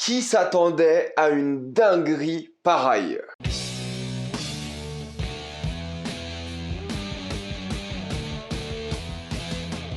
Qui s'attendait à une dinguerie pareille?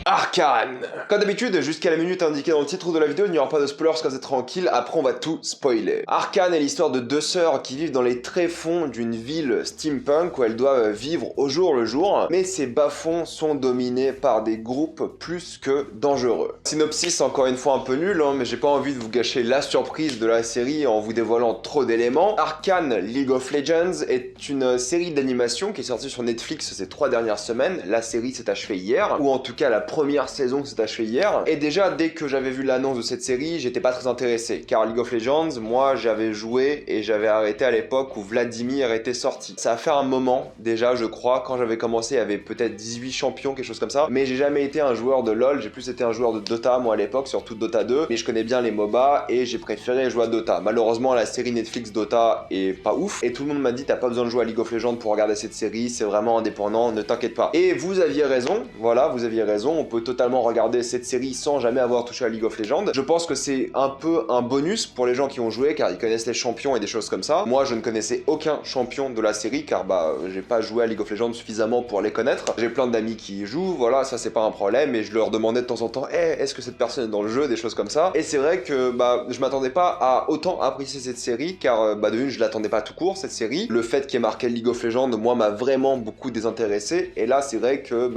Arcane. Comme d'habitude, jusqu'à la minute indiquée dans le titre de la vidéo, il n'y aura pas de spoilers, c'est tranquille, après on va tout spoiler. Arcane est l'histoire de deux sœurs qui vivent dans les tréfonds d'une ville steampunk où elles doivent vivre au jour le jour, mais ces bas-fonds sont dominés par des groupes plus que dangereux. Synopsis encore une fois un peu nul, mais j'ai pas envie de vous gâcher la surprise de la série en vous dévoilant trop d'éléments. Arcane League of Legends est une série d'animation qui est sortie sur Netflix ces 3 dernières semaines. La série s'est achevée hier, ou en tout cas la première saison s'est achevée hier, et déjà dès que j'avais vu l'annonce de cette série, j'étais pas très intéressé, car League of Legends, moi j'avais joué et j'avais arrêté à l'époque où Vladimir était sorti. Ça a fait un moment déjà, je crois, quand j'avais commencé, il y avait peut-être 18 champions, quelque chose comme ça, mais j'ai jamais été un joueur de LoL, j'ai plus été un joueur de Dota moi à l'époque, surtout Dota 2, mais je connais bien les MOBA et j'ai préféré jouer à Dota. Malheureusement la série Netflix Dota est pas ouf, et tout le monde m'a dit t'as pas besoin de jouer à League of Legends pour regarder cette série, c'est vraiment indépendant, ne t'inquiète pas. Et vous aviez raison, voilà, vous aviez raison, on peut totalement regarder cette série sans jamais avoir touché à League of Legends. Je pense que c'est un peu un bonus pour les gens qui ont joué car ils connaissent les champions et des choses comme ça. Moi je ne connaissais aucun champion de la série car j'ai pas joué à League of Legends suffisamment pour les connaître. J'ai plein d'amis qui y jouent, voilà, ça c'est pas un problème, et je leur demandais de temps en temps est-ce que cette personne est dans le jeu, des choses comme ça. Et c'est vrai que je m'attendais pas à autant apprécier cette série car de une je l'attendais pas tout court cette série. Le fait qu'il y ait marqué League of Legends moi m'a vraiment beaucoup désintéressé, et là c'est vrai que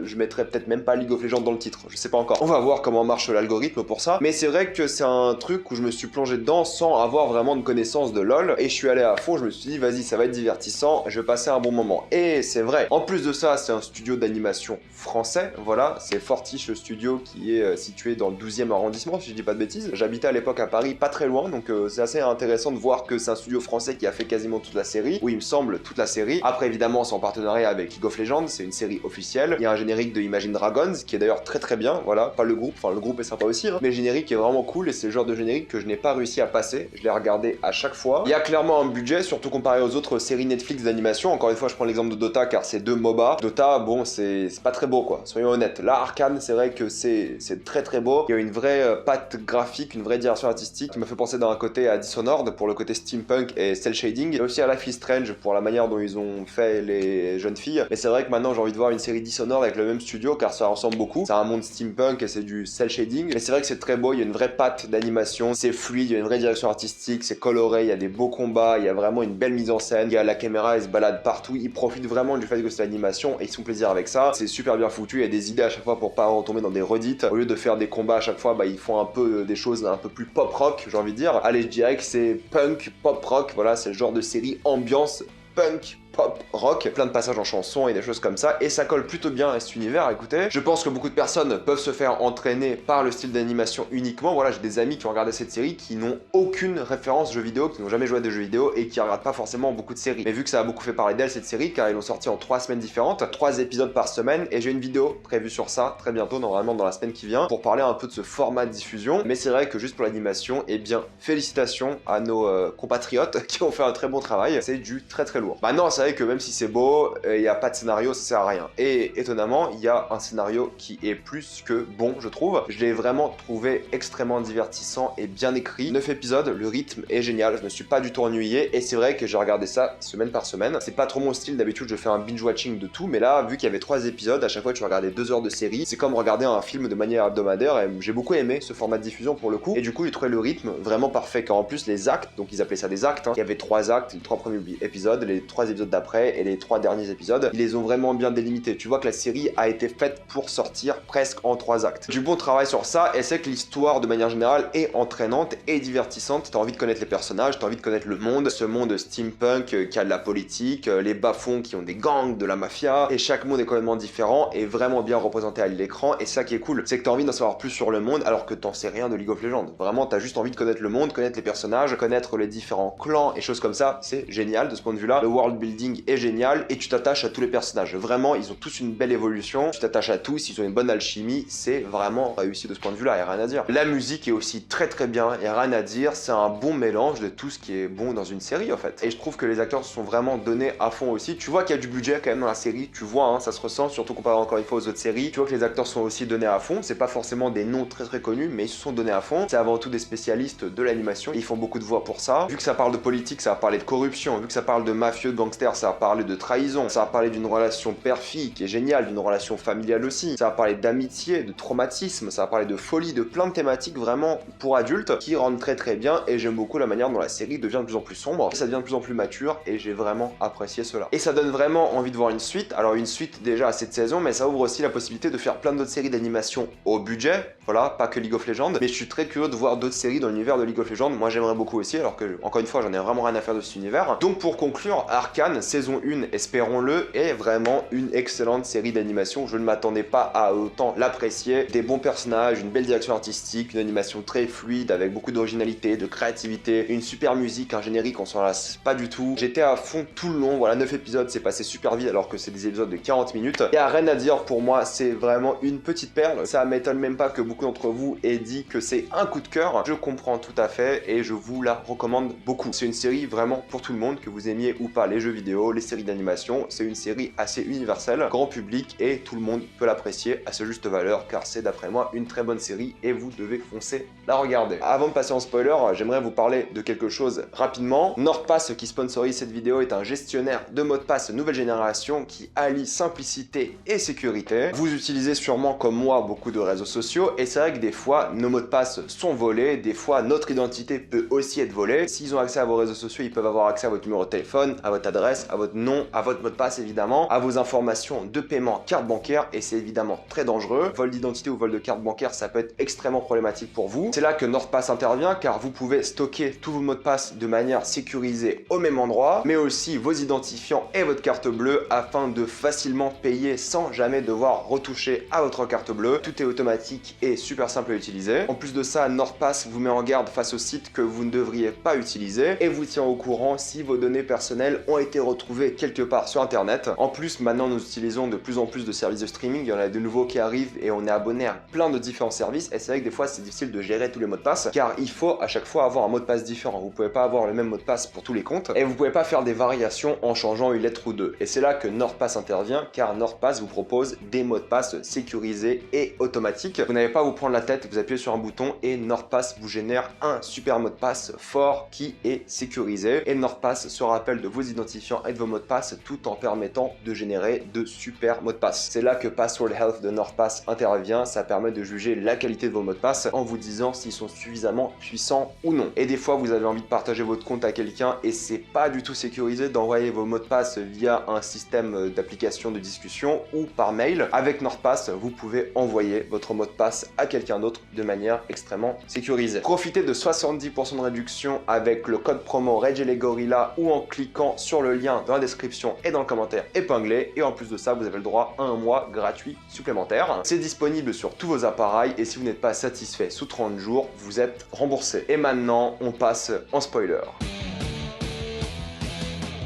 je mettrais peut-être même pas League of Legends dans le titre, je sais pas encore. On va voir comment marche l'algorithme pour ça, mais c'est vrai que c'est un truc où je me suis plongé dedans sans avoir vraiment de connaissance de LoL, et je suis allé à fond, je me suis dit vas-y ça va être divertissant, je vais passer un bon moment. Et c'est vrai, en plus de ça c'est un studio d'animation français, voilà, c'est Fortiche le studio qui est situé dans le 12e arrondissement si je dis pas de bêtises. J'habitais à l'époque à Paris, pas très loin, donc c'est assez intéressant de voir que c'est un studio français qui a fait quasiment toute la série, ou il me semble toute la série. Après évidemment c'est en partenariat avec League of Legends, c'est une série officielle. Il y a un générique de Imagine Dragons qui est d'ailleurs très bien, voilà, pas le groupe, enfin le groupe est sympa aussi, mais le générique est vraiment cool, et c'est le genre de générique que je n'ai pas réussi à passer, je l'ai regardé à chaque fois. Il y a clairement un budget, surtout comparé aux autres séries Netflix d'animation. Encore une fois je prends l'exemple de Dota car c'est deux MOBA. Dota, bon c'est pas très beau quoi, soyons honnêtes. Là Arcane c'est vrai que c'est très beau, il y a une vraie patte graphique, une vraie direction artistique qui me fait penser d'un côté à Dishonored pour le côté steampunk et cel shading, et aussi à Life is Strange pour la manière dont ils ont fait les jeunes filles. Mais c'est vrai que maintenant j'ai envie de voir une série Dishonored avec le même studio car ça ressemble beaucoup, c'est un monde steampunk et c'est du cel shading, mais c'est vrai que c'est très beau, il y a une vraie patte d'animation, c'est fluide, il y a une vraie direction artistique, c'est coloré, il y a des beaux combats, il y a vraiment une belle mise en scène, il y a la caméra, elle se balade partout, ils profitent vraiment du fait que c'est l'animation et ils se font plaisir avec ça, c'est super bien foutu, il y a des idées à chaque fois pour pas retomber dans des redites. Au lieu de faire des combats à chaque fois, ils font un peu des choses un peu plus pop rock, j'ai envie de dire. Allez, je dirais que c'est punk, pop rock, voilà, c'est le genre de série ambiance punk, pop, rock, plein de passages en chansons et des choses comme ça, et ça colle plutôt bien à cet univers. Écoutez, je pense que beaucoup de personnes peuvent se faire entraîner par le style d'animation uniquement. Voilà, j'ai des amis qui ont regardé cette série qui n'ont aucune référence jeux vidéo, qui n'ont jamais joué à des jeux vidéo et qui regardent pas forcément beaucoup de séries. Mais vu que ça a beaucoup fait parler d'elle cette série, car ils l'ont sortie en 3 semaines différentes, 3 épisodes par semaine, et j'ai une vidéo prévue sur ça très bientôt, normalement dans la semaine qui vient, pour parler un peu de ce format de diffusion. Mais c'est vrai que juste pour l'animation, eh bien félicitations à nos compatriotes qui ont fait un très bon travail, c'est du très lourd. Maintenant c'est vrai que même si c'est beau, il n'y a pas de scénario, ça sert à rien. Et étonnamment, il y a un scénario qui est plus que bon, je trouve. Je l'ai vraiment trouvé extrêmement divertissant et bien écrit. 9 épisodes, le rythme est génial, je me suis pas du tout ennuyé, et c'est vrai que j'ai regardé ça semaine par semaine. C'est pas trop mon style, d'habitude je fais un binge-watching de tout, mais là, vu qu'il y avait 3 épisodes, à chaque fois que tu regardais 2 heures de série, c'est comme regarder un film de manière hebdomadaire, et j'ai beaucoup aimé ce format de diffusion pour le coup, et du coup j'ai trouvé le rythme vraiment parfait, car en plus les actes, donc ils appelaient ça des actes, il y avait 3 actes, les 3 premiers épisodes, les 3 épisodes d'après, et les 3 derniers épisodes, ils les ont vraiment bien délimités. Tu vois que la série a été faite pour sortir presque en 3 actes. Du bon travail sur ça, et c'est que l'histoire de manière générale est entraînante et divertissante. T'as envie de connaître les personnages, t'as envie de connaître le monde, ce monde steampunk qui a de la politique, les bas-fonds qui ont des gangs, de la mafia, et chaque monde est complètement différent et vraiment bien représenté à l'écran, et ça qui est cool, c'est que t'as envie d'en savoir plus sur le monde alors que t'en sais rien de League of Legends. Vraiment, t'as juste envie de connaître le monde, connaître les personnages, connaître les différents clans et choses comme ça, c'est génial de ce point de vue-là. Le world building building est génial et tu t'attaches à tous les personnages. Vraiment, ils ont tous une belle évolution, tu t'attaches à tous, ils ont une bonne alchimie, c'est vraiment réussi de ce point de vue-là, il n'y a rien à dire. La musique est aussi très bien, il n'y a rien à dire, c'est un bon mélange de tout ce qui est bon dans une série en fait. Et je trouve que les acteurs se sont vraiment donnés à fond aussi. Tu vois qu'il y a du budget quand même dans la série, tu vois, hein, ça se ressent, surtout comparé encore une fois aux autres séries. Tu vois que les acteurs sont aussi donnés à fond, c'est pas forcément des noms très connus, mais ils se sont donnés à fond. C'est avant tout des spécialistes de l'animation, ils font beaucoup de voix pour ça. Vu que ça parle de politique, ça va parler de corruption, vu que ça parle de mafieux, de gangsters, ça va parler de trahison, ça va parler d'une relation père-fille qui est géniale, d'une relation familiale aussi, ça va parler d'amitié, de traumatisme, ça va parler de folie, de plein de thématiques vraiment pour adultes qui rendent très bien, et j'aime beaucoup la manière dont la série devient de plus en plus sombre, ça devient de plus en plus mature, et j'ai vraiment apprécié cela. Et ça donne vraiment envie de voir une suite. Alors une suite déjà à cette saison, mais ça ouvre aussi la possibilité de faire plein d'autres séries d'animation au budget, voilà, pas que League of Legends, mais je suis très curieux de voir d'autres séries dans l'univers de League of Legends. Moi j'aimerais beaucoup aussi, alors que encore une fois j'en ai vraiment rien à faire de cet univers. Donc pour conclure, Arcane saison 1, espérons-le, est vraiment une excellente série d'animation. Je ne m'attendais pas à autant l'apprécier. Des bons personnages, une belle direction artistique, une animation très fluide avec beaucoup d'originalité, de créativité, une super musique, un générique, on s'en lasse pas du tout. J'étais à fond tout le long, voilà, 9 épisodes, c'est passé super vite alors que c'est des épisodes de 40 minutes. Et à rien à dire, pour moi c'est vraiment une petite perle. Ça m'étonne même pas que beaucoup d'entre vous aient dit que c'est un coup de cœur. Je comprends tout à fait et je vous la recommande beaucoup. C'est une série vraiment pour tout le monde, que vous aimiez ou pas les jeux vidéo, les séries d'animation. C'est une série assez universelle, grand public, et tout le monde peut l'apprécier à sa juste valeur, car c'est d'après moi une très bonne série et vous devez foncer la regarder. Avant de passer en spoiler, j'aimerais vous parler de quelque chose rapidement. NordPass, qui sponsorise cette vidéo, est un gestionnaire de mots de passe nouvelle génération qui allie simplicité et sécurité. Vous utilisez sûrement comme moi beaucoup de réseaux sociaux, et c'est vrai que des fois nos mots de passe sont volés, des fois notre identité peut aussi être volée. S'ils ont accès à vos réseaux sociaux, ils peuvent avoir accès à votre numéro de téléphone, à votre adresse, à votre nom, à votre mot de passe évidemment, à vos informations de paiement, carte bancaire, et c'est évidemment très dangereux. Vol d'identité ou vol de carte bancaire, ça peut être extrêmement problématique pour vous. C'est là que NordPass intervient, car vous pouvez stocker tous vos mots de passe de manière sécurisée au même endroit, mais aussi vos identifiants et votre carte bleue, afin de facilement payer sans jamais devoir retoucher à votre carte bleue. Tout est automatique et super simple à utiliser. En plus de ça, NordPass vous met en garde face aux sites que vous ne devriez pas utiliser et vous tient au courant si vos données personnelles ont été retrouvées quelque part sur internet. En plus, maintenant nous utilisons de plus en plus de services de streaming, il y en a de nouveaux qui arrivent et on est abonné à plein de différents services, et c'est vrai que des fois c'est difficile de gérer tous les mots de passe, car il faut à chaque fois avoir un mot de passe différent. Vous pouvez pas avoir le même mot de passe pour tous les comptes, et vous pouvez pas faire des variations en changeant une lettre ou deux. Et c'est là que NordPass intervient, car NordPass vous propose des mots de passe sécurisés et automatiques. Vous n'avez pas à vous prendre la tête, vous appuyez sur un bouton et NordPass vous génère un super mot de passe fort qui est sécurisé, et NordPass se rappelle de vos identifiants et de vos mots de passe tout en permettant de générer de super mots de passe. C'est là que Password Health de NordPass intervient, ça permet de juger la qualité de vos mots de passe en vous disant s'ils sont suffisamment puissants ou non. Et des fois vous avez envie de partager votre compte à quelqu'un et c'est pas du tout sécurisé d'envoyer vos mots de passe via un système d'application de discussion ou par mail. Avec NordPass, vous pouvez envoyer votre mot de passe à quelqu'un d'autre de manière extrêmement sécurisée. Profitez de 70% de réduction avec le code promo RegLeGorilla ou en cliquant sur le lien dans la description et dans le commentaire épinglé, et en plus de ça vous avez le droit à un mois gratuit supplémentaire. C'est disponible sur tous vos appareils et si vous n'êtes pas satisfait sous 30 jours, vous êtes remboursé. Et maintenant, on passe en spoiler.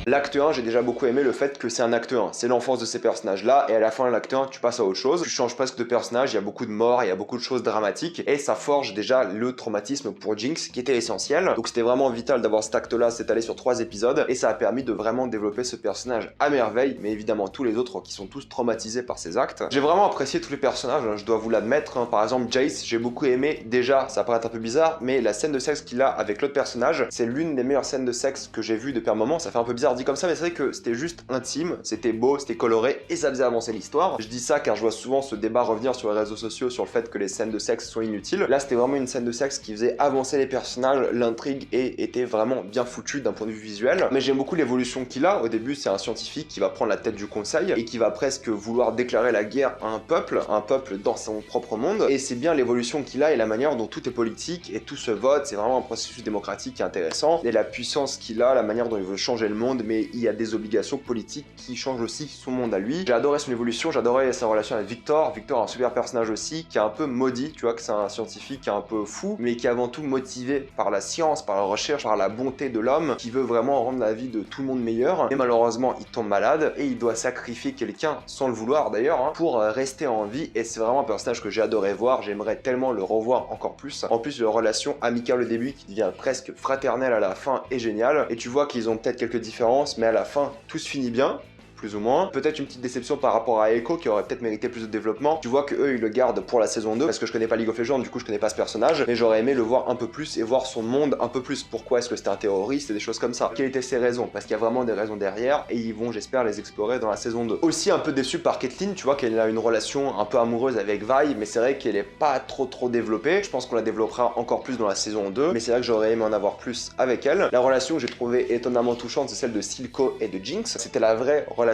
L'acte 1, j'ai déjà beaucoup aimé le fait que c'est un acte 1, c'est l'enfance de ces personnages-là, et à la fin de l'acte 1, tu passes à autre chose, tu changes presque de personnage, il y a beaucoup de morts, il y a beaucoup de choses dramatiques, et ça forge déjà le traumatisme pour Jinx, qui était essentiel. Donc c'était vraiment vital d'avoir cet acte-là s'étaler sur 3 épisodes, et ça a permis de vraiment développer ce personnage à merveille, mais évidemment tous les autres qui sont tous traumatisés par ces actes. J'ai vraiment apprécié tous les personnages, je dois vous l'admettre, par exemple Jace, j'ai beaucoup aimé, déjà, ça paraît un peu bizarre, mais la scène de sexe qu'il a avec l'autre personnage, c'est l'une des meilleures scènes de sexe que j'ai vues depuis un moment. Ça fait un peu bizarre dit comme ça, mais c'est vrai que c'était juste intime, c'était beau, c'était coloré et ça faisait avancer l'histoire. Je dis ça car je vois souvent ce débat revenir sur les réseaux sociaux sur le fait que les scènes de sexe sont inutiles. Là c'était vraiment une scène de sexe qui faisait avancer les personnages, l'intrigue et était vraiment bien foutue d'un point de vue visuel. Mais j'aime beaucoup l'évolution qu'il a. Au début c'est un scientifique qui va prendre la tête du conseil et qui va presque vouloir déclarer la guerre à un peuple dans son propre monde, et c'est bien l'évolution qu'il a et la manière dont tout est politique et tout se vote. C'est vraiment un processus démocratique qui est intéressant, et la puissance qu'il a, la manière dont il veut changer le monde, mais il y a des obligations politiques qui changent aussi son monde à lui. J'ai adoré son évolution, j'adorais sa relation avec Victor. Victor est un super personnage aussi, qui est un peu maudit, tu vois, que c'est un scientifique qui est un peu fou, mais qui est avant tout motivé par la science, par la recherche, par la bonté de l'homme, qui veut vraiment rendre la vie de tout le monde meilleure. Et malheureusement, il tombe malade et il doit sacrifier quelqu'un, sans le vouloir d'ailleurs, hein, pour rester en vie. Et c'est vraiment un personnage que j'ai adoré voir, j'aimerais tellement le revoir encore plus. En plus, leur relation amicale au début qui devient presque fraternelle à la fin est géniale. Et tu vois qu'ils ont peut-être quelques différences, mais à la fin, tout se finit bien. Plus ou moins. Peut-être une petite déception par rapport à Echo qui aurait peut-être mérité plus de développement. Tu vois que eux ils le gardent pour la saison 2 parce que je connais pas League of Legends, du coup je connais pas ce personnage, mais j'aurais aimé le voir un peu plus et voir son monde un peu plus. Pourquoi est-ce que c'était un terroriste et des choses comme ça. Quelles étaient ses raisons? Parce qu'il y a vraiment des raisons derrière et ils vont, j'espère, les explorer dans la saison 2. Aussi un peu déçu par Caitlyn, tu vois qu'elle a une relation un peu amoureuse avec Vi, mais c'est vrai qu'elle est pas trop développée. Je pense qu'on la développera encore plus dans la saison 2, mais c'est vrai que j'aurais aimé en avoir plus avec elle. La relation que j'ai trouvée étonnamment touchante, c'est celle de Silco et de Jinx. C'était la vraie relation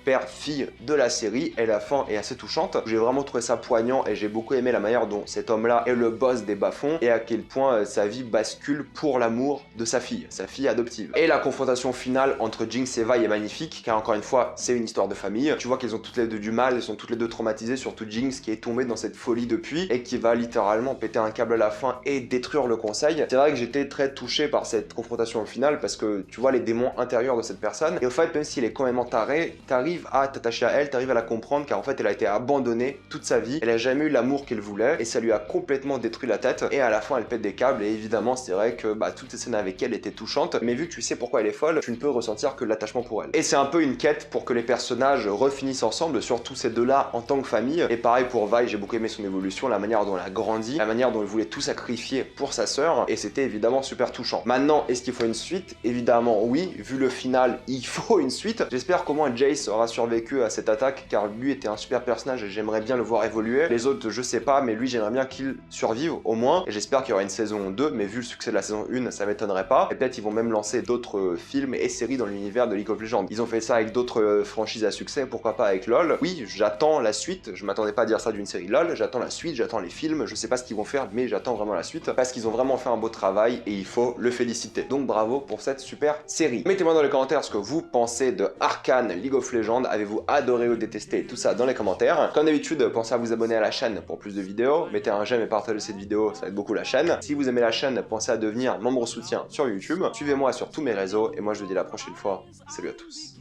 père-fille de la série et la fin est assez touchante. J'ai vraiment trouvé ça poignant et j'ai beaucoup aimé la manière dont cet homme-là est le boss des bas-fonds et à quel point sa vie bascule pour l'amour de sa fille adoptive. Et la confrontation finale entre Jinx et Vi est magnifique car encore une fois, c'est une histoire de famille. Tu vois qu'elles ont toutes les deux du mal, elles sont toutes les deux traumatisées, surtout Jinx qui est tombée dans cette folie depuis et qui va littéralement péter un câble à la fin et détruire le conseil. C'est vrai que j'étais très touché par cette confrontation finale parce que tu vois les démons intérieurs de cette personne et au fait, même s'il est complètement taré, t'arrives à t'attacher à elle, t'arrives à la comprendre car en fait elle a été abandonnée toute sa vie, elle a jamais eu l'amour qu'elle voulait et ça lui a complètement détruit la tête et à la fin elle pète des câbles et évidemment c'est vrai que toutes ces scènes avec elle étaient touchantes mais vu que tu sais pourquoi elle est folle, tu ne peux ressentir que l'attachement pour elle. Et c'est un peu une quête pour que les personnages refinissent ensemble, surtout ces deux-là en tant que famille. Et pareil pour Vi, j'ai beaucoup aimé son évolution, la manière dont elle a grandi, la manière dont elle voulait tout sacrifier pour sa sœur et c'était évidemment super touchant. Maintenant, est-ce qu'il faut une suite? Évidemment oui, vu le final, il faut une suite. J'espère qu'au moins Jace aura survécu à cette attaque car lui était un super personnage et j'aimerais bien le voir évoluer. Les autres je sais pas mais lui j'aimerais bien qu'il survive au moins et j'espère qu'il y aura une saison 2 mais vu le succès de la saison 1 ça m'étonnerait pas et peut-être ils vont même lancer d'autres films et séries dans l'univers de League of Legends. Ils ont fait ça avec d'autres franchises à succès, pourquoi pas avec LoL. Oui j'attends la suite, je m'attendais pas à dire ça d'une série LoL, j'attends la suite, j'attends les films, je sais pas ce qu'ils vont faire mais j'attends vraiment la suite parce qu'ils ont vraiment fait un beau travail et il faut le féliciter. Donc bravo pour cette super série. Mettez-moi dans les commentaires ce que vous pensez de Arcane League of Legends, avez-vous adoré ou détesté, tout ça dans les commentaires. Comme d'habitude, pensez à vous abonner à la chaîne pour plus de vidéos, mettez un j'aime et partagez cette vidéo, ça aide beaucoup la chaîne. Si vous aimez la chaîne, pensez à devenir membre soutien sur YouTube, suivez-moi sur tous mes réseaux et moi je vous dis à la prochaine fois, salut à tous.